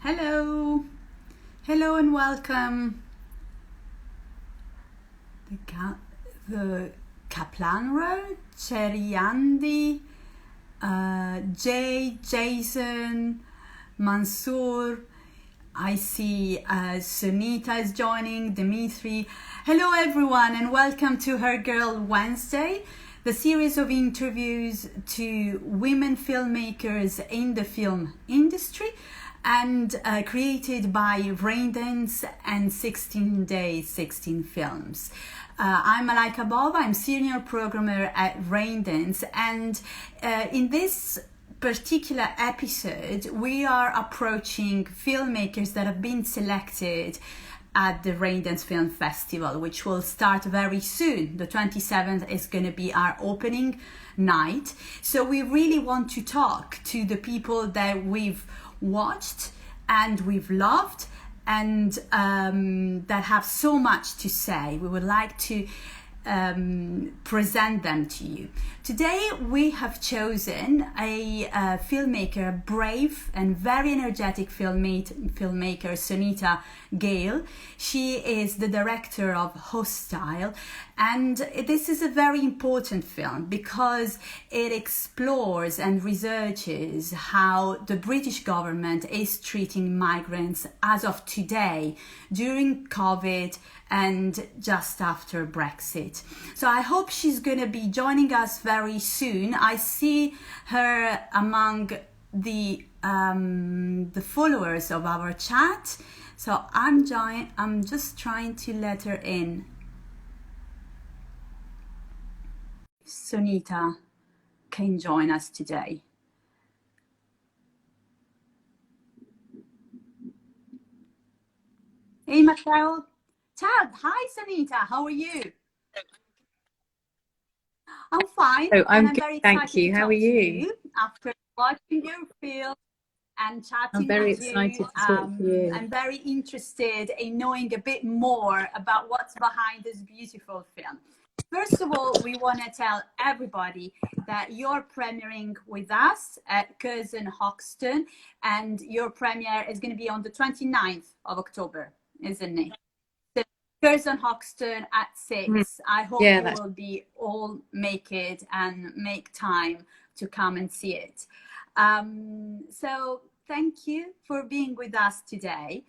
Hello, hello and welcome. The Kaplan Road, Cherry Jay, Jason, Mansoor. I see Sonita is joining, Dimitri. Hello everyone and welcome to Her Girl Wednesday, the series of interviews to women filmmakers in the film industry and created by Raindance and 16 Days, 16 Films. I'm Malaika Bova, I'm senior programmer at Raindance, and in this particular episode we are approaching filmmakers that have been selected at the Raindance Film Festival, which will start very soon. The 27th is going to be our opening night. So we really want to talk to the people that we've watched and we've loved and that have so much to say. We would like to present them to you. Today we have chosen a filmmaker, a brave and very energetic filmmaker, Sonita Gale. She is the director of Hostile, and this is a very important film because it explores and researches how the British government is treating migrants as of today during COVID and just after Brexit. So I hope she's going to be joining us very soon. I see her among the followers of our chat. So I'm just trying to let her in. Sonita can join us today. Hey, Michael. Chad, hi Sonita, how are you? I'm fine, Oh, I'm and I'm good, very thank excited to you. How are talk to you? you after watching your film and I'm chatting very with excited you. to talk to you. I'm very interested in knowing a bit more about what's behind this beautiful film. First of all, we want to tell everybody that you're premiering with us at Curzon Hoxton, and your premiere is going to be on the 29th of October, isn't it? So Curzon Hoxton at Mm, 6. I hope Yeah, you that's will be all make it and make time to come and see it. So thank you for being with us today.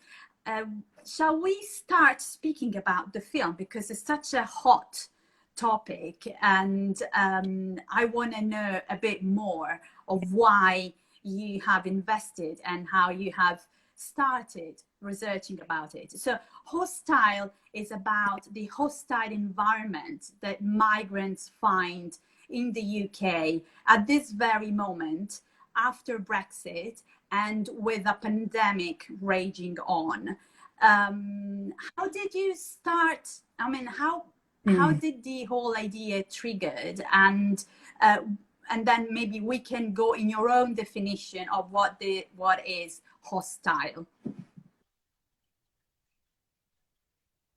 Shall we start speaking about the film, because it's such a hot topic, and I want to know a bit more of why you have invested and how you have started researching about it. So Hostile is about the hostile environment that migrants find in the UK at this very moment after Brexit and with a pandemic raging on. How did you start? I mean, how mm. did the whole idea triggered, and then maybe we can go in your own definition of what is hostile.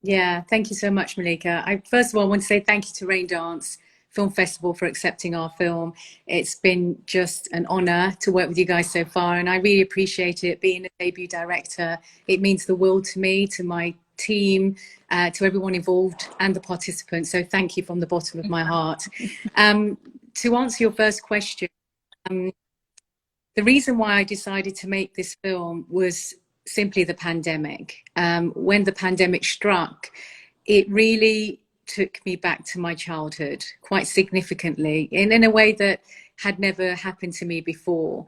Yeah, thank you so much, Malika. First of all, I want to say thank you to Raindance Film Festival for accepting our film. It's been just an honor to work with you guys so far, and I really appreciate it. Being a debut director, it means the world to me, to my team, to everyone involved and the participants. So thank you from the bottom of my heart. To answer your first question, the reason why I decided to make this film was simply the pandemic. When the pandemic struck, it really took me back to my childhood quite significantly, in a way that had never happened to me before.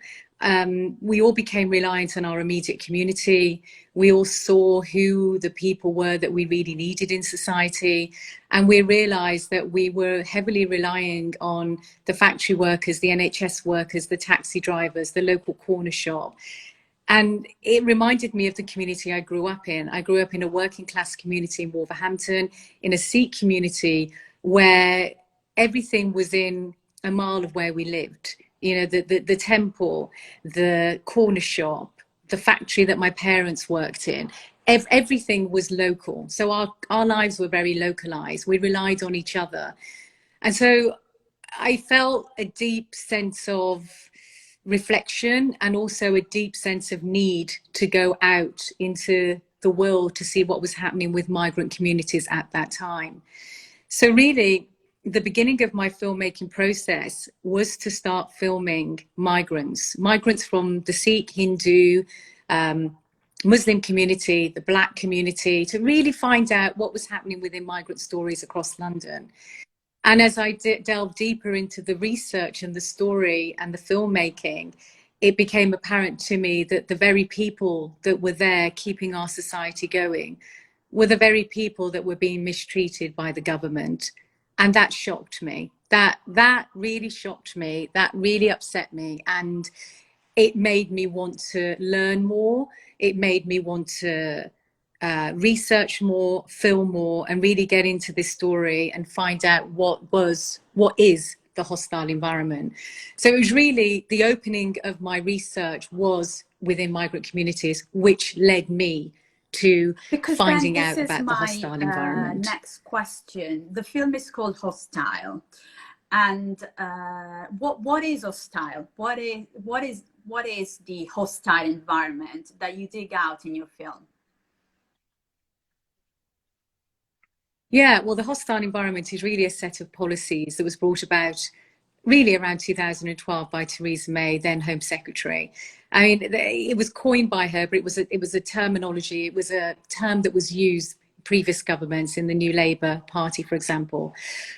We all became reliant on our immediate community. We all saw who the people were that we really needed in society. And we realized that we were heavily relying on the factory workers, the NHS workers, the taxi drivers, the local corner shop. And it reminded me of the community I grew up in. I grew up in a working class community in Wolverhampton, in a Sikh community where everything was in a mile of where we lived. You know, the temple, the corner shop, the factory that my parents worked in, everything was local. So our lives were very localized. We relied on each other. And so I felt a deep sense of reflection and also a deep sense of need to go out into the world to see what was happening with migrant communities at that time. So really, the beginning of my filmmaking process was to start filming migrants from the Sikh, Hindu, Muslim community, the Black community, to really find out what was happening within migrant stories across London. And as I delved deeper into the research and the story and the filmmaking, it became apparent to me that the very people that were there keeping our society going were the very people that were being mistreated by the government. And that shocked me. That really shocked me. That really upset me. And it made me want to learn more. It made me want to research more, film more, and really get into this story and find out what is the hostile environment. So it was really the opening of my research was within migrant communities, which led me to finding out about the hostile environment. Next question. The film is called Hostile, and what is hostile? What is the hostile environment that you dig out in your film? Yeah, well, the hostile environment is really a set of policies that was brought about really around 2012 by Theresa May, then Home Secretary. I mean, it was coined by her, but it was a terminology. It was a term that was used previous governments in the New Labour Party, for example.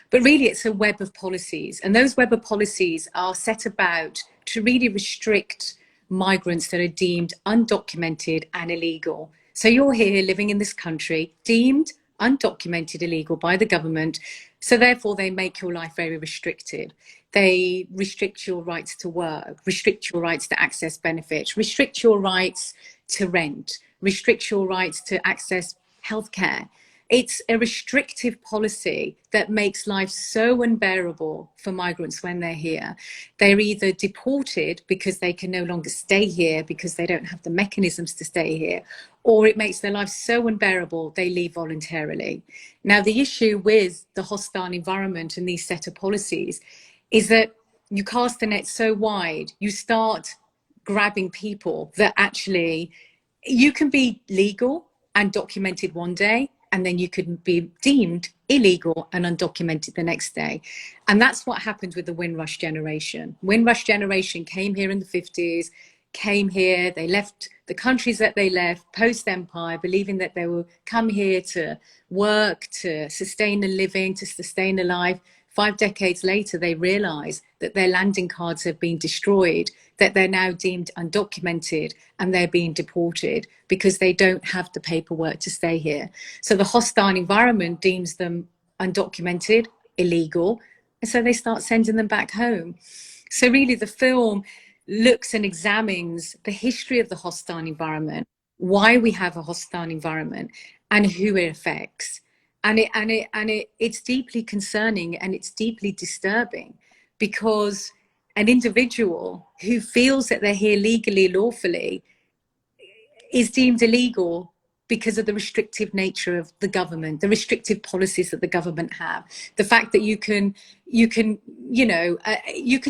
But really, it's a web of policies, and those web of policies are set about to really restrict migrants that are deemed undocumented and illegal. So you're here living in this country, deemed undocumented illegal by the government. So therefore they make your life very restricted. They restrict your rights to work, restrict your rights to access benefits, restrict your rights to rent, restrict your rights to access healthcare. It's a restrictive policy that makes life so unbearable for migrants when they're here. They're either deported because they can no longer stay here because they don't have the mechanisms to stay here, or it makes their life so unbearable they leave voluntarily. Now, the issue with the hostile environment and these set of policies is that you cast the net so wide, you start grabbing people that actually you can be legal and documented one day, and then you could be deemed illegal and undocumented the next day. And that's what happened with the Windrush generation. Windrush generation came here in the 50s, came here, they left the countries that they left post-empire, believing that they will come here to work, to sustain a living, to sustain a life. 5 decades later, they realize that their landing cards have been destroyed, that they're now deemed undocumented and they're being deported because they don't have the paperwork to stay here. So the hostile environment deems them undocumented, illegal, and so they start sending them back home. So really the film looks and examines the history of the hostile environment, why we have a hostile environment, and who it affects. And it's deeply concerning and it's deeply disturbing, because an individual who feels that they're here legally, lawfully, is deemed illegal because of the restrictive nature of the government, the restrictive policies that the government have, the fact that you can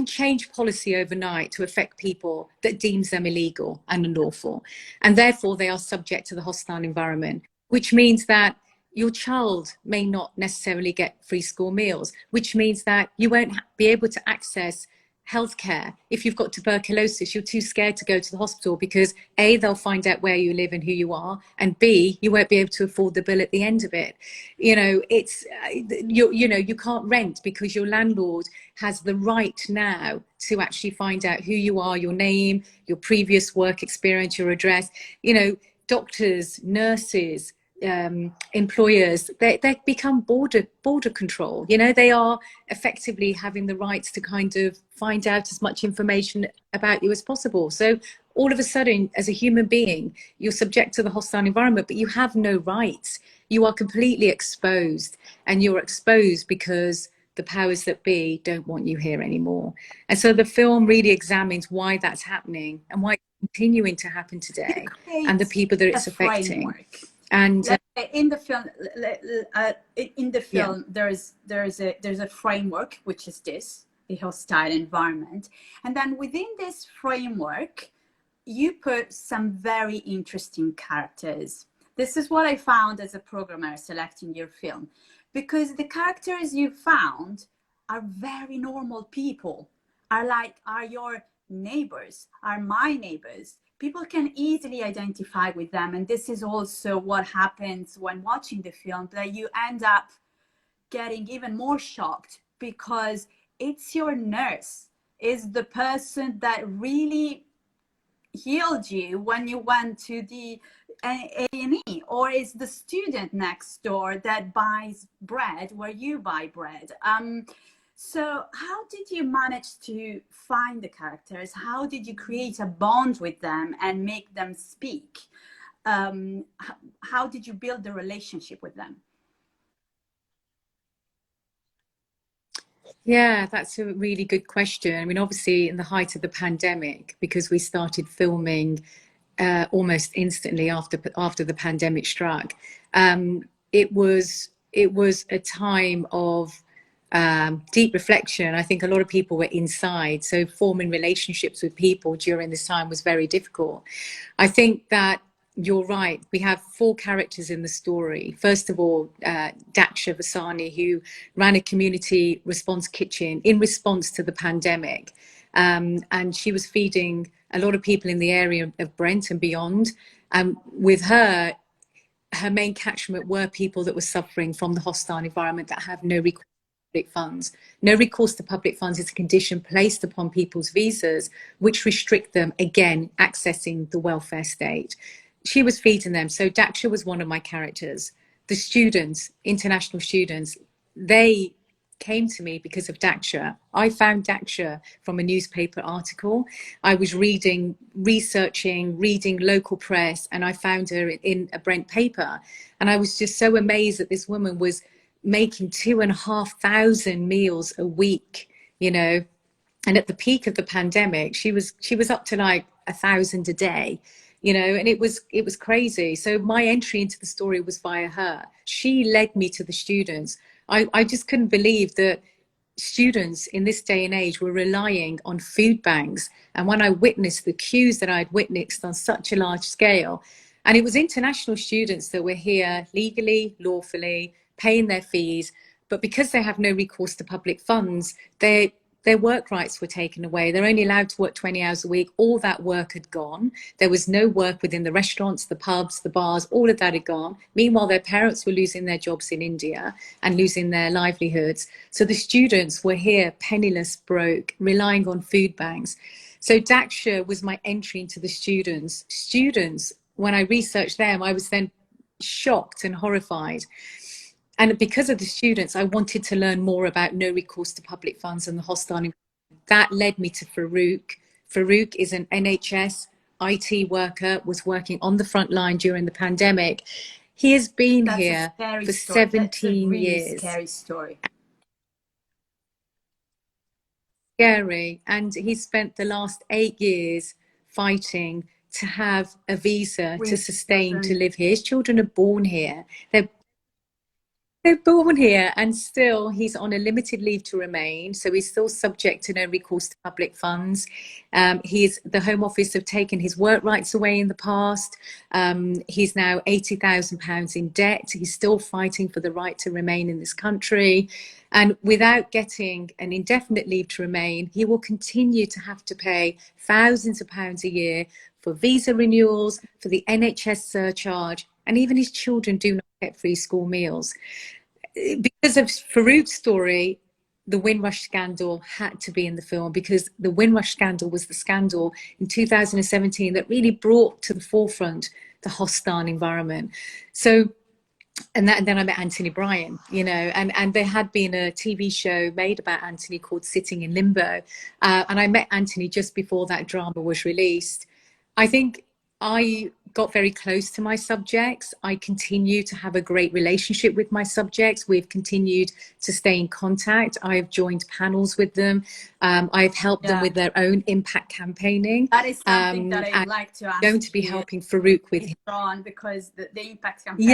change policy overnight to affect people that deems them illegal and unlawful, and therefore they are subject to the hostile environment, which means that your child may not necessarily get free school meals, which means that you won't be able to access healthcare. If you've got tuberculosis, you're too scared to go to the hospital because A, they'll find out where you live and who you are, and B, you won't be able to afford the bill at the end of it. You can't rent because your landlord has the right now to actually find out who you are, your name, your previous work experience, your address. Doctors, nurses, employers, they become border control. They are effectively having the rights to kind of find out as much information about you as possible. So all of a sudden, as a human being, you're subject to the hostile environment, but you have no rights. You are completely exposed, and you're exposed because the powers that be don't want you here anymore. And so the film really examines why that's happening and why it's continuing to happen today, and the people that it's affecting. And in the film, there's a framework, which is this. the hostile environment. And then within this framework, you put some very interesting characters. This is what I found as a programmer selecting your film, because the characters you found are very normal people, are your neighbors, are my neighbors. People can easily identify with them. And this is also what happens when watching the film, that you end up getting even more shocked because it's your nurse, is the person that really healed you when you went to the A&E, or is the student next door that buys bread where you buy bread. So how did you manage to find the characters? How did you create a bond with them and make them speak? How did you build the relationship with them? Yeah, that's a really good question. I mean, obviously, in the height of the pandemic, because we started filming almost instantly after the pandemic struck, it was a time of deep reflection. I think a lot of people were inside, so forming relationships with people during this time was very difficult. I think that you're right. We have four characters in the story. First of all, Daksha Vasani, who ran a community response kitchen in response to the pandemic. And she was feeding a lot of people in the area of Brent and beyond. With her main catchment were people that were suffering from the hostile environment that have no recourse to public funds. No recourse to public funds is a condition placed upon people's visas, which restrict them, again, accessing the welfare state. She was feeding them. So Daksha was one of my characters. The students, international students, they came to me because of Daksha. I found Daksha from a newspaper article. I was reading local press, and I found her in a Brent paper. And I was just so amazed that this woman was making 2,500 meals a week, you know. And at the peak of the pandemic, she was up to like 1,000 a day, you know, and it was crazy. So my entry into the story was via her. She led me to the students. I just couldn't believe that students in this day and age were relying on food banks. And when I witnessed the queues that I'd witnessed on such a large scale, and it was international students that were here legally, lawfully, paying their fees, but because they have no recourse to public funds, their work rights were taken away. They're only allowed to work 20 hours a week. All that work had gone. There was no work within the restaurants, the pubs, the bars, all of that had gone. Meanwhile, their parents were losing their jobs in India and losing their livelihoods. So the students were here, penniless, broke, relying on food banks. So Daksha was my entry into the students. Students, when I researched them, I was then shocked and horrified. And because of the students, I wanted to learn more about no recourse to public funds and the hostile environment. That led me to Farouk. Farouk is an NHS IT worker, was working on the front line during the pandemic. He has been here for 17 years. Scary story. Scary. And he spent the last 8 years fighting to have a visa to sustain, to live here. His children are born here. They're born here, and still he's on a limited leave to remain, so he's still subject to no recourse to public funds. The Home Office have taken his work rights away in the past. He's now £80,000 in debt. He's still fighting for the right to remain in this country, and without getting an indefinite leave to remain, he will continue to have to pay thousands of pounds a year for visa renewals, for the NHS surcharge, and even his children do not get free school meals. Because of Farouk's story, the Windrush scandal had to be in the film, because the Windrush scandal was the scandal in 2017 that really brought to the forefront the hostile environment. So, and then I met Anthony Bryan, you know, and there had been a TV show made about Anthony called Sitting in Limbo. And I met Anthony just before that drama was released. I think I got very close to my subjects. I continue to have a great relationship with my subjects. We've continued to stay in contact. I've joined panels with them. I've helped them with their own impact campaigning. That is something that I'd like to ask. I'm going to be helping Farouk with on, because the impact campaign.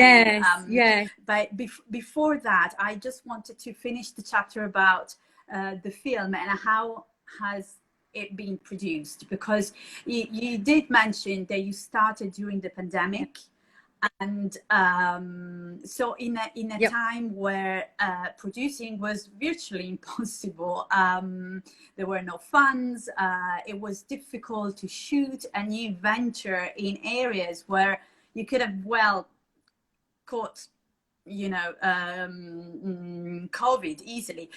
Yes, But before that, I just wanted to finish the chapter about the film, and how has it been produced? Because you did mention that you started during the pandemic, and so in a Yep. time where producing was virtually impossible, there were no funds, it was difficult to shoot a new venture in areas where you could have well caught, you know, COVID easily.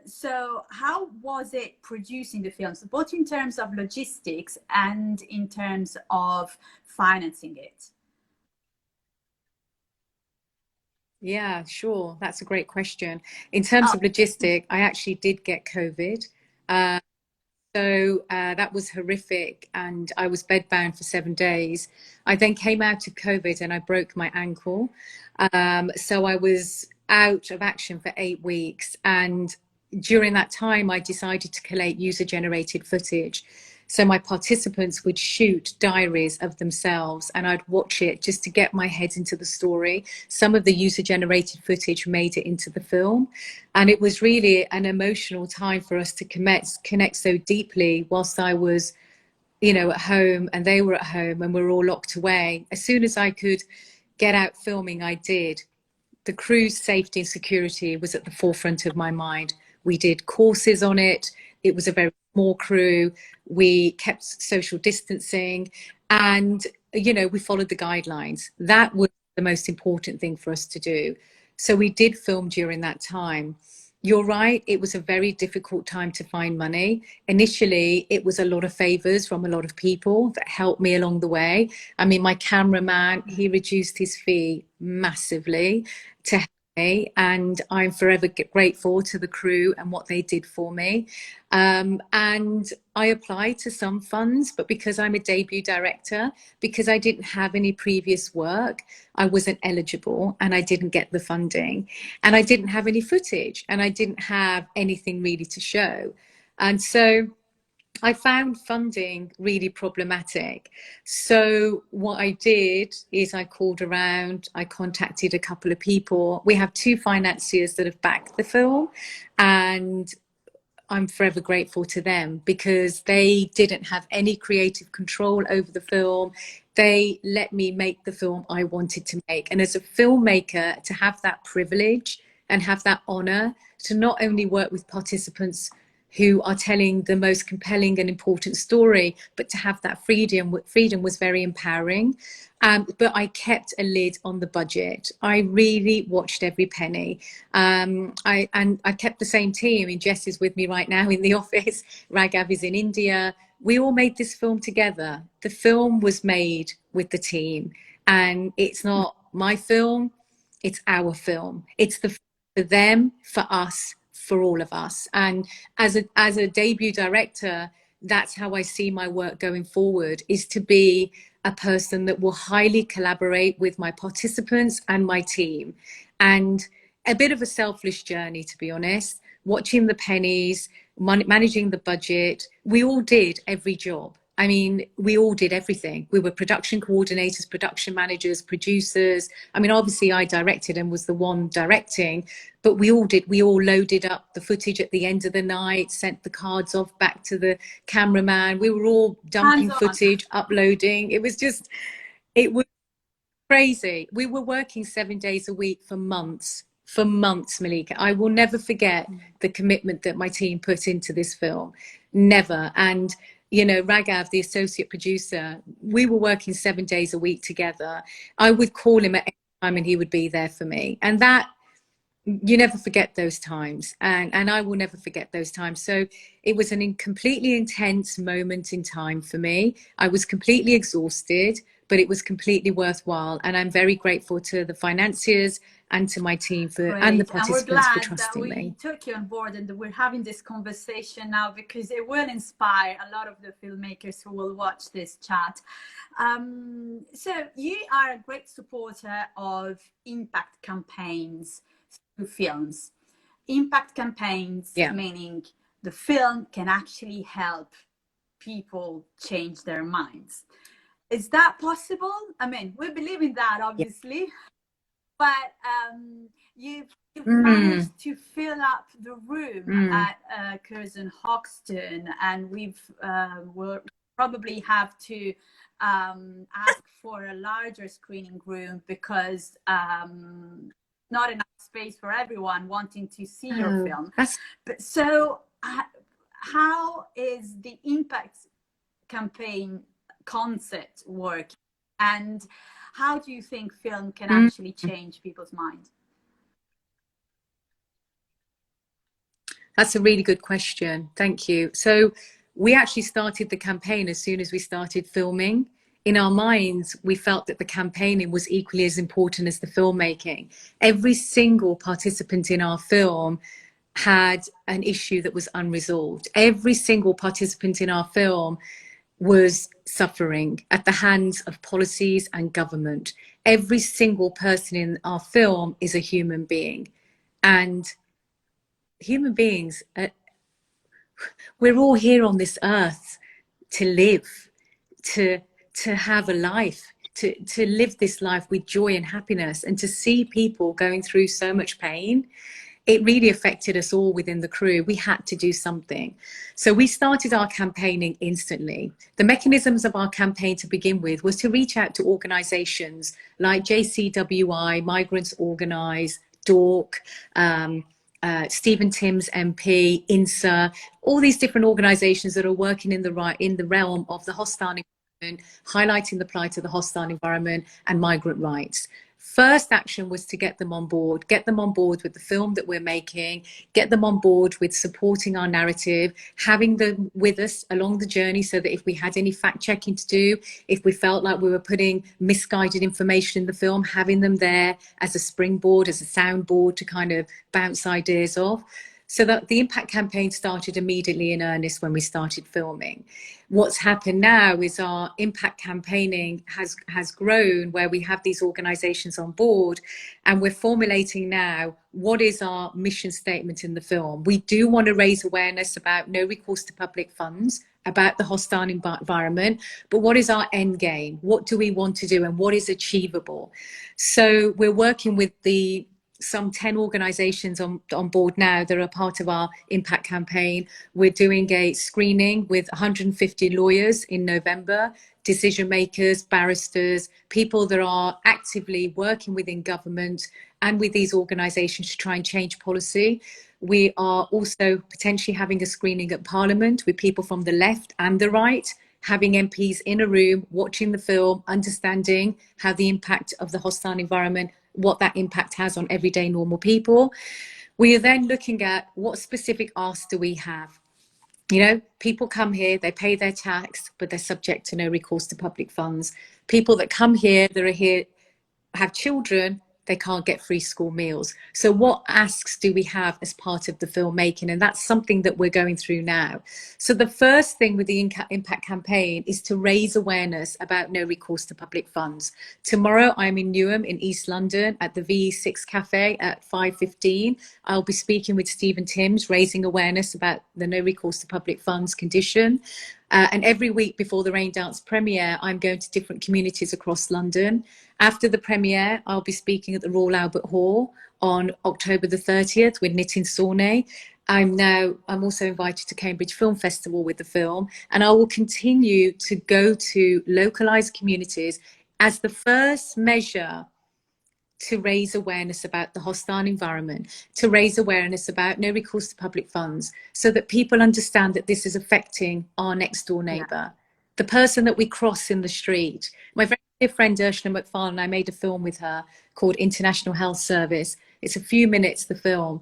So how was it producing the films, both in terms of logistics and in terms of financing it? Yeah, sure. That's a great question. In terms Oh, of logistic, I actually did get COVID. Uh, that was horrific, and I was bedbound for 7 days. I then came out of COVID and I broke my ankle. So I was out of action for 8 weeks. And during that time, I decided to collate user generated footage. So my participants would shoot diaries of themselves and I'd watch it just to get my head into the story. Some of the user generated footage made it into the film. And it was really an emotional time for us to connect so deeply whilst I was, at home and they were at home and we were all locked away. As soon as I could get out filming, I did. The crew's safety and security was at the forefront of my mind. We did courses on it. It was a very small crew. We kept social distancing and, we followed the guidelines. That was the most important thing for us to do. So we did film during that time. You're right, it was a very difficult time to find money. Initially, it was a lot of favors from a lot of people that helped me along the way. I mean, my cameraman, he reduced his fee massively to help me, and I'm forever grateful to the crew and what they did for me. And I applied to some funds, but because I'm a debut director, because I didn't have any previous work, I wasn't eligible and I didn't get the funding. And I didn't have any footage and I didn't have anything really to show. And so I found funding really problematic. So what I did is I called around, I contacted a couple of people. We have two financiers that have backed the film, and I'm forever grateful to them because they didn't have any creative control over the film. They let me make the film I wanted to make. And as a filmmaker, to have that privilege and have that honor to not only work with participants who are telling the most compelling and important story, but to have that freedom was very empowering. But I kept a lid on the budget. I really watched every penny. I kept the same team. I mean, Jess is with me right now in the office. Raghav is in India. We all made this film together. The film was made with the team, and it's not my film, it's our film. It's for them, for us, for all of us. And as a debut director, that's how I see my work going forward, is to be a person that will highly collaborate with my participants and my team. And a bit of a selfish journey, to be honest, watching the pennies, managing the budget. We all did every job. I mean, we all did everything. We were production coordinators, production managers, producers. I mean, obviously I directed and was the one directing, but we all did. We all loaded up the footage at the end of the night, sent the cards off back to the cameraman. We were all dumping hands on. footage, uploading. It was crazy. We were working 7 days a week for months. For months, Malika. I will never forget the commitment that my team put into this film. Never. And Raghav, the associate producer, we were working 7 days a week together. I would call him at any time and he would be there for me. And that, you never forget those times, and I will never forget those times. So it was completely intense moment in time for me. I was completely exhausted, but it was completely worthwhile, and I'm very grateful to the financiers and to my team and the Great. And we're participants for glad that trusting we me. took you on board and that we're having this conversation now, because it will inspire a lot of the filmmakers who will watch this chat. So you are a great supporter of impact campaigns through films. Impact campaigns, Yeah. meaning the film can actually help people change their minds. Is that possible? I mean, we believe in that, Yeah. obviously, but you've Mm, managed to fill up the room mm. at Curzon Hoxton, and we'll probably have to ask for a larger screening room because not enough space for everyone wanting to see your Oh, film. that's But so, how is the impact campaign concept work, and how do you think film can mm. actually change people's minds? That's a really good question. Thank you. So we actually started the campaign as soon as we started filming. In our minds, we felt that the campaigning was equally as important as the filmmaking. Every single participant in our film had an issue that was unresolved. Every single participant in our film was suffering at the hands of policies and government. Every single person in our film is a human being. And human beings, we're all here on this earth to live, to have a life, to live this life with joy and happiness, and to see people going through so much pain. It really affected us all within the crew. We had to do something. So we started our campaigning instantly. The mechanisms of our campaign to begin with was to reach out to organisations like JCWI, Migrants Organise, DORC, Stephen Timms MP, INSA, all these different organisations that are working in the realm of the hostile environment, highlighting the plight of the hostile environment and migrant rights. First action was to get them on board with the film that we're making, get them on board with supporting our narrative, having them with us along the journey so that if we had any fact checking to do, if we felt like we were putting misguided information in the film, having them there as a springboard, as a soundboard to kind of bounce ideas off. So that the impact campaign started immediately in earnest when we started filming. What's happened now is our impact campaigning has grown, where we have these organisations on board, and we're formulating now what is our mission statement in the film. We do want to raise awareness about no recourse to public funds, about the hostile environment, but what is our end game? What do we want to do, and what is achievable? So we're working with some 10 organisations on board now that are part of our impact campaign. We're doing a screening with 150 lawyers in November, decision makers, barristers, people that are actively working within government and with these organisations to try and change policy. We are also potentially having a screening at Parliament with people from the left and the right, having MPs in a room, watching the film, understanding how the impact of the hostile environment, what that impact has on everyday normal people. We are then looking at what specific asks do we have. You know, people come here, they pay their tax, but they're subject to no recourse to public funds. People that come here, that are here, have children, they can't get free school meals. So what asks do we have as part of the filmmaking? And that's something that we're going through now. So the first thing with the impact campaign is to raise awareness about no recourse to public funds. Tomorrow I'm in Newham in East London at the VE6 Cafe at 5:15. I'll be speaking with Stephen Timms, raising awareness about the no recourse to public funds condition. And every week before the Raindance premiere, I'm going to different communities across London. After the premiere, I'll be speaking at the Royal Albert Hall on October the 30th with Nitin Sawhney. I'm also invited to Cambridge Film Festival with the film, and I will continue to go to localised communities as the first measure to raise awareness about the hostile environment, to raise awareness about no recourse to public funds, so that people understand that this is affecting our next door neighbour, the person that we cross in the street. My very dear friend Ursula McFarlane, I made a film with her called International Health Service. It's a few minutes, the film.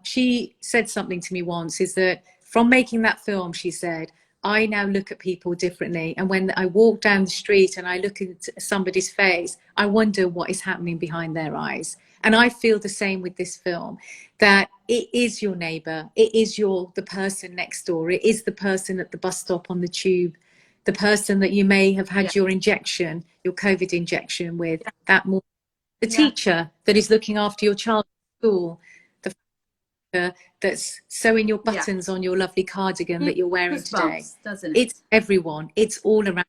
She said something to me once, is that from making that film, she said, I now look at people differently. And when I walk down the street and I look at somebody's face, I wonder what is happening behind their eyes. And I feel the same with this film, that it is your neighbour, it is the person next door, it is the person at the bus stop on the tube, the person that you may have had your injection, your COVID injection with that morning, the teacher that is looking after your child at school, the that's sewing your buttons on your lovely cardigan that you're wearing today. Doesn't it? It's everyone. It's all around.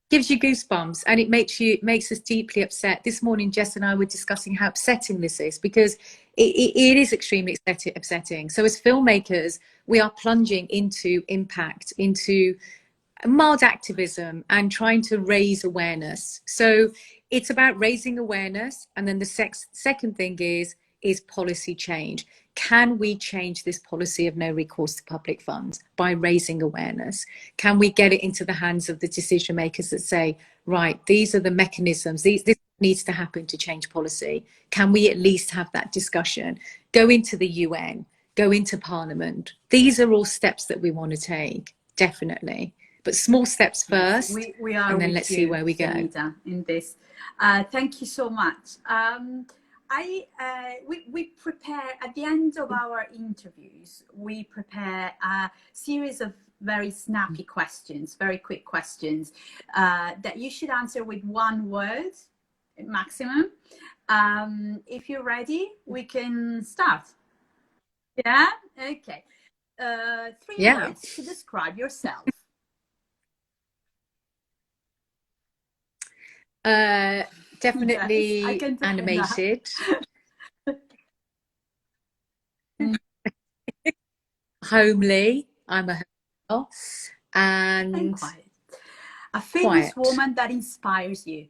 gives you goosebumps, and it makes us deeply upset. This morning Jess and I were discussing how upsetting this is, because it is extremely upsetting. So as filmmakers, we are plunging into impact, into mild activism, and trying to raise awareness. So it's about raising awareness, and then the second thing is policy change. Can we change this policy of no recourse to public funds by raising awareness? Can we get it into the hands of the decision makers that say, right, these are the mechanisms, this needs to happen to change policy? Can we at least have that discussion? Go into the UN, go into Parliament. These are all steps that we want to take, definitely. But small steps first, yes, we are, and then let's see where we go. Sonita, in this. Thank you so much. We prepare, at the end of our interviews, we prepare a series of very snappy questions, very quick questions that you should answer with one word maximum. If you're ready, we can start. Yeah? Okay. 3 words to describe yourself. Definitely yes, animated. Homely. I'm a home girl. And quiet. A famous woman that inspires you.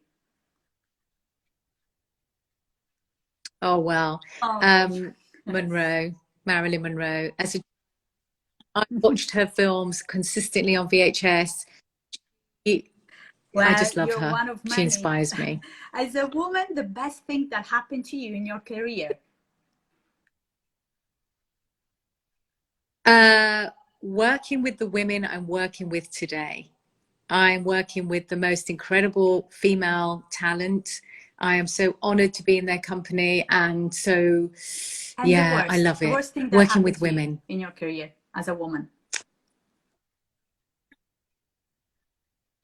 Oh, well. Monroe, Marilyn Monroe. I watched her films consistently on VHS. Well, I just love her. One of many. She inspires me. As a woman, the best thing that happened to you in your career? Working with the women I'm working with today. I'm working with the most incredible female talent. I am so honored to be in their company, and so yeah, I love it. The worst thing that working with women in your career as a woman.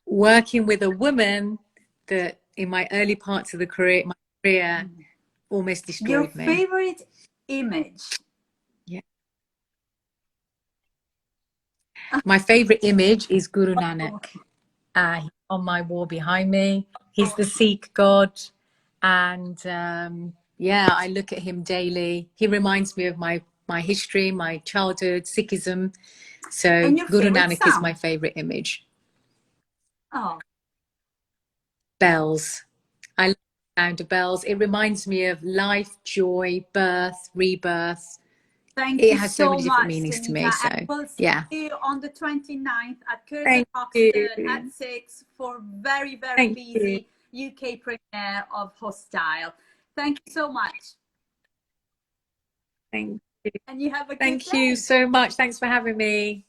Working with a woman that in my early parts of my career almost destroyed me. Your favorite image? Yeah. My favorite image is Guru Nanak. He's on my wall behind me. He's the Sikh god, and yeah, I look at him daily. He reminds me of my history, my childhood, Sikhism. So Guru Nanak is my favorite image. Oh, bells. I love the sound of bells. It reminds me of life, joy, birth, rebirth. It has so many different meanings to me. So we'll yeah. See you on the 29th at Curtis Hoxton at 6 for very busy UK premiere of Hostile. Thank you so much. Thank you. And you have a good day. Thank you so much. Thanks for having me.